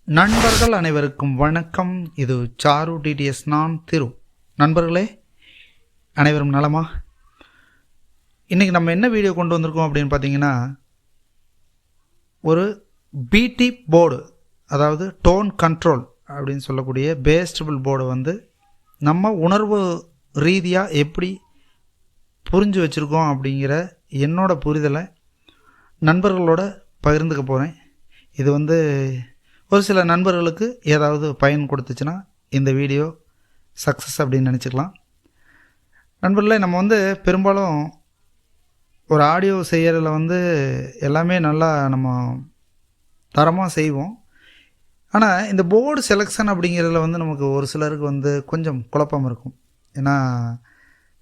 நண்பர்கள் அனைவருக்கும் வணக்கம். இது சாரு டிடிஎஸ், நான் திரு. நண்பர்களே அனைவரும் நலமா? இன்றைக்கி நம்ம என்ன வீடியோ கொண்டு வந்திருக்கோம் அப்படின்னு பார்த்தீங்கன்னா, ஒரு பிடி போர்டு, அதாவது டோன் கண்ட்ரோல் அப்படின்னு சொல்லக்கூடிய பேஸ்டபிள் போர்டு வந்து நம்ம உணர்வு ரீதியாக எப்படி புரிஞ்சு வச்சுருக்கோம் அப்படிங்கிற என்னோட புரிதலை நண்பர்களோட பகிர்ந்துக்க போகிறேன். இது வந்து ஒரு சில நண்பர்களுக்கு ஏதாவது பயன் கொடுத்துச்சுன்னா இந்த வீடியோ சக்ஸஸ் அப்படின்னு நினச்சிக்கலாம். நண்பர்களே, நம்ம வந்து பெரும்பாலும் ஒரு ஆடியோ செய்கிறதுல வந்து எல்லாமே நல்லா நம்ம தரமாக செய்வோம். ஆனால் இந்த போர்டு செலெக்ஷன் அப்படிங்கிறதுல வந்து நமக்கு ஒரு சிலருக்கு வந்து கொஞ்சம் குழப்பம் இருக்கும். ஏன்னா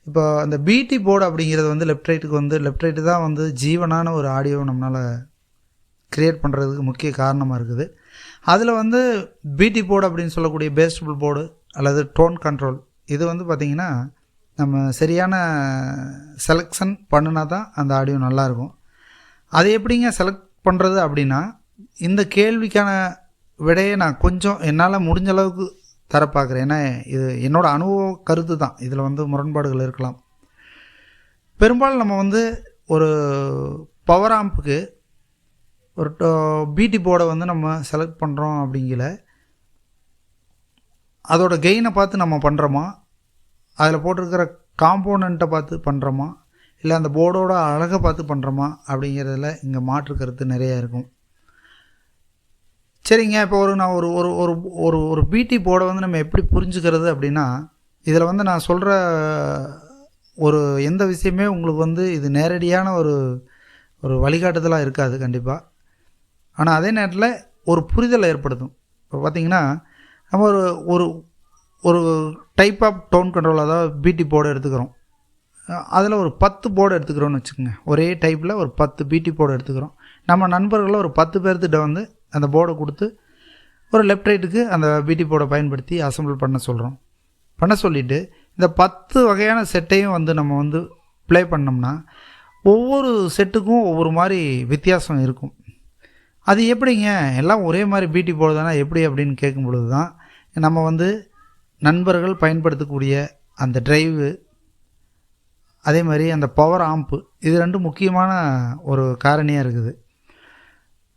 இப்போ அந்த பிடி போர்டு அப்படிங்கிறது வந்து லெஃப்ட் ரைட்டு தான் வந்து ஜீவனான ஒரு ஆடியோ நம்மளால் க்ரியேட் பண்ணுறதுக்கு முக்கிய காரணமாக இருக்குது. அதில் வந்து பிடி போர்டு அப்படின்னு சொல்லக்கூடிய பேஸ்டபிள் போர்டு அல்லது டோன் கண்ட்ரோல், இது வந்து பார்த்திங்கன்னா நம்ம சரியான செலெக்ஷன் பண்ணினா தான் அந்த ஆடியோ நல்லாயிருக்கும். அதை எப்படிங்க செலக்ட் பண்ணுறது அப்படின்னா, இந்த கேள்விக்கான விடையை நான் கொஞ்சம் என்னால் முடிஞ்ச அளவுக்கு தர பார்க்குறேன். ஏன்னா இது என்னோடய அனுபவ கருத்து தான், இதில் வந்து முரண்பாடுகள் இருக்கலாம். பெரும்பாலும் நம்ம வந்து ஒரு பவர் ஆம்புக்கு ஒரு பிடி போர்டை வந்து நம்ம செலக்ட் பண்ணுறோம் அப்படிங்கல, அதோட கெயினை பார்த்து நம்ம பண்ணுறோமா, அதில் போட்டிருக்கிற காம்போனண்ட்டை பார்த்து பண்ணுறோமா, இல்லை அந்த போர்டோட அழகை பார்த்து பண்ணுறோமா அப்படிங்கிறதுல இங்கே மாற்று கருத்து நிறையா இருக்கும். சரிங்க, இப்போ நான் ஒரு ஒரு ஒரு ஒரு ஒரு பிடி போர்டை வந்து நம்ம எப்படி புரிஞ்சுக்கிறது அப்படின்னா, இதில் வந்து நான் சொல்கிற ஒரு எந்த விஷயமே உங்களுக்கு வந்து இது நேரடியான ஒரு ஒரு வழிகாட்டுதலாக இருக்காது கண்டிப்பாக. ஆனால் அதே நேரத்தில் ஒரு புரிதலை ஏற்படுத்தும். இப்போ பார்த்திங்கன்னா, நம்ம ஒரு ஒரு ஒரு டைப் ஆஃப் டோன் கண்ட்ரோல், அதாவது பிடி போர்டு எடுத்துக்கிறோம். அதில் ஒரு 10 போர்டு எடுத்துக்கிறோன்னு வச்சுக்கோங்க. ஒரே டைப்பில் ஒரு 10 பிடி போர்டு எடுத்துக்கிறோம். நம்ம நண்பர்களில் ஒரு 10 பேர்த்திட்ட வந்து அந்த போர்டை கொடுத்து ஒரு லெஃப்ட் ரைட்டுக்கு அந்த பிடி போர்டை பயன்படுத்தி அசம்பிள் பண்ண சொல்லிவிட்டு இந்த 10 வகையான செட்டையும் வந்து நம்ம வந்து ப்ளே பண்ணோம்னா ஒவ்வொரு செட்டுக்கும் ஒவ்வொரு மாதிரி வித்தியாசம் இருக்கும். அது எப்படிங்க எல்லாம் ஒரே மாதிரி பிடி போர்டு தானே எப்படி அப்படின்னு கேட்கும் பொழுது தான் நம்ம வந்து நண்பர்கள் பயன்படுத்தக்கூடிய அந்த ட்ரைவு, அதே மாதிரி அந்த பவர் ஆம்பு, இது ரெண்டும் முக்கியமான ஒரு காரணியாக இருக்குது.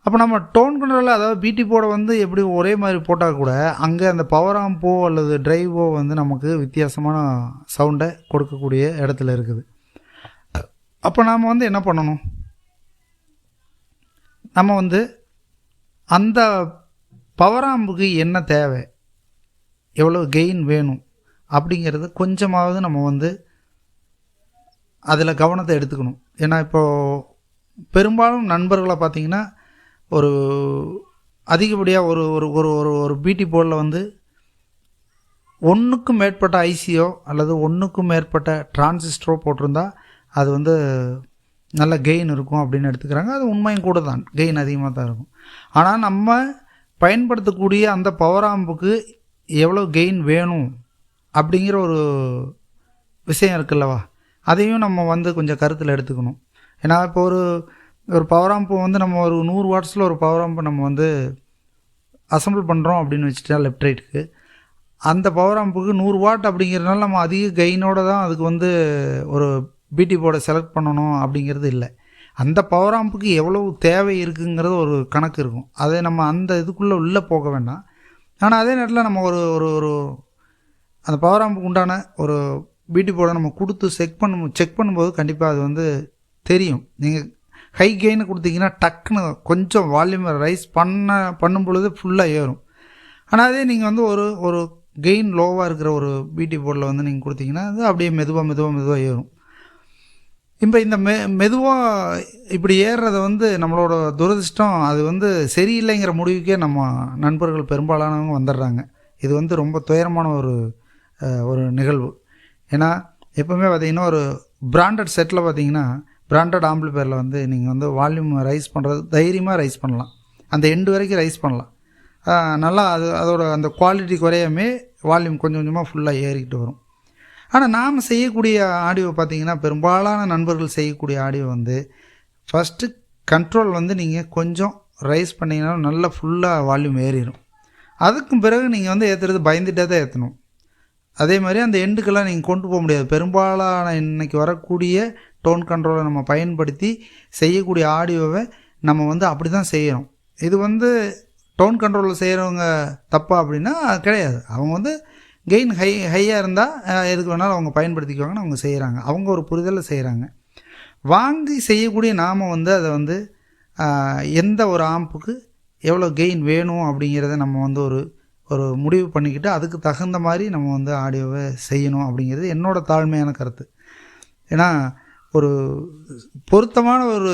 அப்போ நம்ம டோன் கண்ட்ரோலில், அதாவது பிடி போர்டை வந்து எப்படி ஒரே மாதிரி போட்டால் கூட அங்கே அந்த பவர் ஆம்போ அல்லது ட்ரைவோ வந்து நமக்கு வித்தியாசமான சவுண்டை கொடுக்கக்கூடிய இடத்துல இருக்குது. அப்போ நாம் வந்து என்ன பண்ணணும், நம்ம வந்து அந்த பவர் ஆம்புக்கு என்ன தேவை, எவ்வளோ கெயின் வேணும் அப்படிங்கிறது கொஞ்சமாவது நம்ம வந்து அதில் கவனத்தை எடுத்துக்கணும். ஏன்னா இப்போது பெரும்பாலும் நண்பர்களை பார்த்திங்கன்னா, ஒரு அதிகப்படியாக ஒரு ஒரு ஒரு ஒரு ஒரு பிடி போர்டில் வந்து ஒன்றுக்கும் மேற்பட்ட ஐசியோ அல்லது ஒன்றுக்கும் மேற்பட்ட டிரான்சிஸ்டரோ போட்டிருந்தா அது வந்து நல்ல கெயின் இருக்கும் அப்படின்னு எடுத்துக்கிறாங்க. அது உண்மையும் கூட தான், கெயின் அதிகமாக தான் இருக்கும். ஆனால் நம்ம பயன்படுத்தக்கூடிய அந்த பவர் ஆம்புக்கு எவ்வளோ கெயின் வேணும் அப்படிங்கிற ஒரு விஷயம் இருக்குல்லவா, அதையும் நம்ம வந்து கொஞ்சம் கருத்தில் எடுத்துக்கணும். ஏன்னா இப்போ ஒரு பவர் ஆம்பு வந்து நம்ம ஒரு 100 வாட்ஸில் ஒரு பவர் ஆம்பு நம்ம வந்து அசம்பிள் பண்ணுறோம் அப்படின்னு வச்சுட்டா லெஃப்ட் ரைட்டுக்கு, அந்த பவர் ஆம்புக்கு 100 வாட் அப்படிங்கிறதுனால நம்ம அதிக கெயினோடு தான் அதுக்கு வந்து ஒரு பிடி போர்டை செலக்ட் பண்ணணும் அப்படிங்கிறது இல்லை. அந்த பவர் ஆம்புக்கு எவ்வளவு தேவை இருக்குங்கிறது ஒரு கணக்கு இருக்கும். அதை நம்ம அந்த இதுக்குள்ளே உள்ளே போக வேண்டாம். ஆனால் அதே நேரத்தில் நம்ம ஒரு ஒரு ஒரு அந்த பவர் ஆம்புக்கு உண்டான ஒரு பிடி போர்டை நம்ம கொடுத்து செக் பண்ணும்போது கண்டிப்பாக அது வந்து தெரியும். நீங்கள் ஹை கெயினை கொடுத்தீங்கன்னா டக்குன்னு கொஞ்சம் வால்யூமை ரைஸ் பண்ணும் பொழுது ஃபுல்லாக ஏறும். ஆனால் அதே நீங்கள் வந்து ஒரு ஒரு கெயின் லோவாக இருக்கிற ஒரு பிடி போர்டில் வந்து நீங்கள் கொடுத்தீங்கன்னா அது அப்படியே மெதுவாக ஏறும். இப்போ இந்த மெதுவாக இப்படி ஏறுறதை வந்து நம்மளோட துரதிர்ஷ்டம், அது வந்து சரியில்லைங்கிற முடிவுக்கே நம்ம நண்பர்கள் பெரும்பாலானவங்க வந்துடுறாங்க. இது வந்து ரொம்ப துயரமான ஒரு நிகழ்வு. ஏன்னா எப்போவுமே பார்த்திங்கன்னா ஒரு பிராண்டட் செட்டில் பார்த்திங்கன்னா, பிராண்டட் ஆம்பிளிஃபையரில் வந்து நீங்கள் வந்து வால்யூம் ரைஸ் பண்ணுறது தைரியமாக ரைஸ் பண்ணலாம், அந்த எண்டு வரைக்கும் ரைஸ் பண்ணலாம். நல்லா அதோட அந்த குவாலிட்டி குறையாமே வால்யூம் கொஞ்சம் கொஞ்சமாக ஃபுல்லாக ஏறிக்கிட்டு வரும். ஆனால் நாம் செய்யக்கூடிய ஆடியோ பார்த்திங்கன்னா, பெரும்பாலான நண்பர்கள் செய்யக்கூடிய ஆடியோ வந்து ஃபஸ்ட்டு கண்ட்ரோல் வந்து நீங்கள் கொஞ்சம் ரைஸ் பண்ணிங்கன்னா நல்லா ஃபுல்லாக வால்யூம் ஏறிடும். அதுக்கும் பிறகு நீங்கள் வந்து ஏற்றுறது பயந்துட்டே தான் ஏற்றணும். அதே மாதிரி அந்த எண்டுக்கெல்லாம் நீங்கள் கொண்டு போக முடியாது. பெரும்பாலான இன்றைக்கி வரக்கூடிய டோன் கண்ட்ரோலை நம்ம பயன்படுத்தி செய்யக்கூடிய ஆடியோவை நம்ம வந்து அப்படி தான் செய்யணும். இது வந்து டோன் கண்ட்ரோலில் செய்கிறவங்க தப்பா அப்படின்னா கிடையாது. அவங்க வந்து கெயின் ஹையாக இருந்தால் எதுக்கு வேணாலும் அவங்க பயன்படுத்திக்குவாங்கன்னு அவங்க செய்கிறாங்க. அவங்க ஒரு புரிதலில் செய்கிறாங்க. வாங்கி செய்யக்கூடிய நாம் வந்து அதை வந்து எந்த ஒரு ஆம்புக்கு எவ்வளோ கெயின் வேணும் அப்படிங்கிறத நம்ம வந்து ஒரு முடிவு பண்ணிக்கிட்டு அதுக்கு தகுந்த மாதிரி நம்ம வந்து ஆடியோவை செய்யணும் அப்படிங்கிறது என்னோடய தாழ்மையான கருத்து. ஏன்னா ஒரு பொருத்தமான ஒரு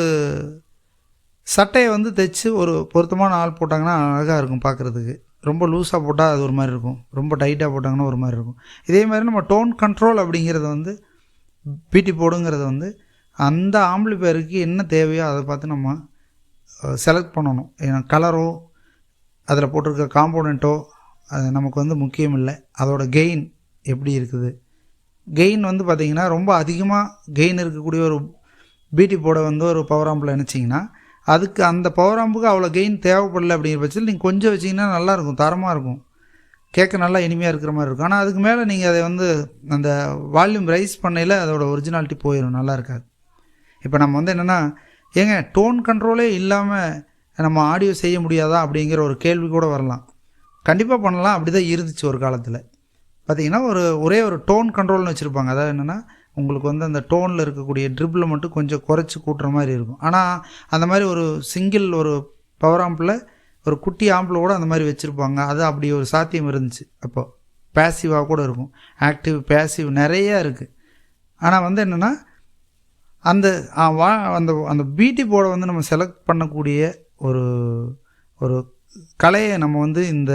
சட்டையை வந்து தைச்சி ஒரு பொருத்தமான ஆள் போட்டாங்கன்னா அழகாக இருக்கும் பார்க்குறதுக்கு. ரொம்ப லூஸாக போட்டால் அது ஒரு மாதிரி இருக்கும், ரொம்ப டைட்டாக போட்டாங்கன்னா ஒரு மாதிரி இருக்கும். இதே மாதிரி நம்ம டோன் கண்ட்ரோல் அப்படிங்கிறது வந்து பிடி போர்டுங்கிறது வந்து அந்த ஆம்பிளிஃபையருக்கு என்ன தேவையோ அதை பார்த்து நம்ம செலக்ட் பண்ணணும். ஏன்னா கலரோ அதில் போட்டிருக்க காம்போனண்ட்டோ அது நமக்கு வந்து முக்கியம் இல்லை. அதோட கெயின் எப்படி இருக்குது, கெயின் வந்து பார்த்திங்கன்னா ரொம்ப அதிகமாக கெயின் இருக்கக்கூடிய ஒரு பிடி போர்டை வந்து ஒரு பவர் ஆம்பில் நினச்சிங்கன்னா அதுக்கு அந்த பவர் ஆம்புக்கு அவ்வளோ கெயின் தேவைப்படலை அப்படிங்கிற பட்சத்தில் நீங்கள் கொஞ்சம் வச்சிங்கன்னா நல்லாயிருக்கும், தரமாக இருக்கும், கேட்க நல்லா இனிமையாக இருக்கிற மாதிரி இருக்கும். ஆனால் அதுக்கு மேலே நீங்கள் அதை வந்து அந்த வால்யூம் ரைஸ் பண்ணையில் அதோட ஒரிஜினாலிட்டி போயிடும், நல்லா இருக்காது. இப்போ நம்ம வந்து என்னென்னா ஏங்க டோன் கண்ட்ரோலே இல்லாமல் நம்ம ஆடியோ செய்ய முடியாதா அப்படிங்கிற ஒரு கேள்வி கூட வரலாம். கண்டிப்பாக பண்ணலாம். அப்படி தான் இருந்துச்சு ஒரு காலத்தில். பார்த்திங்கன்னா ஒரே ஒரு டோன் கண்ட்ரோல்னு வச்சுருப்பாங்க. அதாவது என்னென்னா உங்களுக்கு வந்து அந்த டோனில் இருக்கக்கூடிய ட்ரிப்பில் மட்டும் கொஞ்சம் குறைச்சி கூட்டுற மாதிரி இருக்கும். ஆனால் அந்த மாதிரி ஒரு சிங்கிள் ஒரு பவர் ஆம்பில் ஒரு குட்டி ஆம்பில் கூட அந்த மாதிரி வச்சுருப்பாங்க. அது அப்படி ஒரு சாத்தியம் இருந்துச்சு. அப்போது பேசிவாக கூட இருக்கும், ஆக்டிவ் பேசிவ் நிறையா இருக்குது. ஆனால் வந்து என்னென்னா அந்த அந்த அந்த பிடி போர்டை வந்து நம்ம செலக்ட் பண்ணக்கூடிய ஒரு கலையை நம்ம வந்து இந்த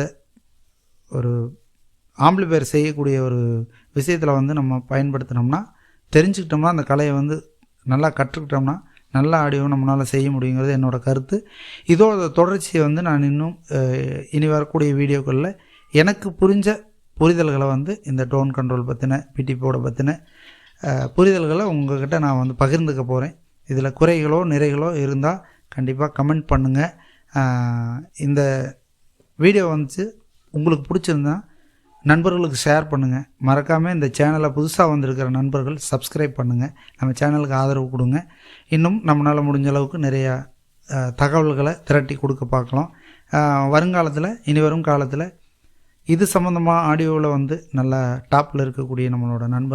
ஒரு ஆம்பிளிஃபையர் செய்யக்கூடிய ஒரு விஷயத்தில் வந்து நம்ம பயன்படுத்தினோம்னா, தெரிஞ்சுக்கிட்டோம்னா, அந்த கலையை வந்து நல்லா கற்றுக்கிட்டோம்னா நல்ல ஆடியோ நம்மளால் செய்ய முடியுங்கிறது என்னோடய கருத்து. இதோட தொடர்ச்சியை வந்து நான் இன்னும் இனி வரக்கூடிய வீடியோக்களில் எனக்கு புரிஞ்ச புரிதல்களை வந்து இந்த டோன் கண்ட்ரோல் பற்றின பிடி போர்டை பற்றின புரிதல்களை உங்கள்கிட்ட நான் வந்து பகிர்ந்துக்க போகிறேன். இதில் குறைகளோ நிறைகளோ இருந்தால் கண்டிப்பாக கமெண்ட் பண்ணுங்கள். இந்த வீடியோ வந்து உங்களுக்கு பிடிச்சிருந்தா நண்பர்களுக்கு ஷேர் பண்ணுங்கள். மறக்காமல் இந்த சேனலை புதுசாக வந்திருக்கிற நண்பர்கள் சப்ஸ்கிரைப் பண்ணுங்கள். நம்ம சேனலுக்கு ஆதரவு கொடுங்க. இன்னும் நம்மளால் முடிஞ்ச அளவுக்கு நிறையா தகவல்களை திரட்டி கொடுக்க பார்க்கலாம். வருங்காலத்தில் இனி வரும் காலத்தில் இது சம்மந்தமாக ஆடியோவில் வந்து நல்லா டாப்பில் இருக்கக்கூடிய நம்மளோட நண்பர்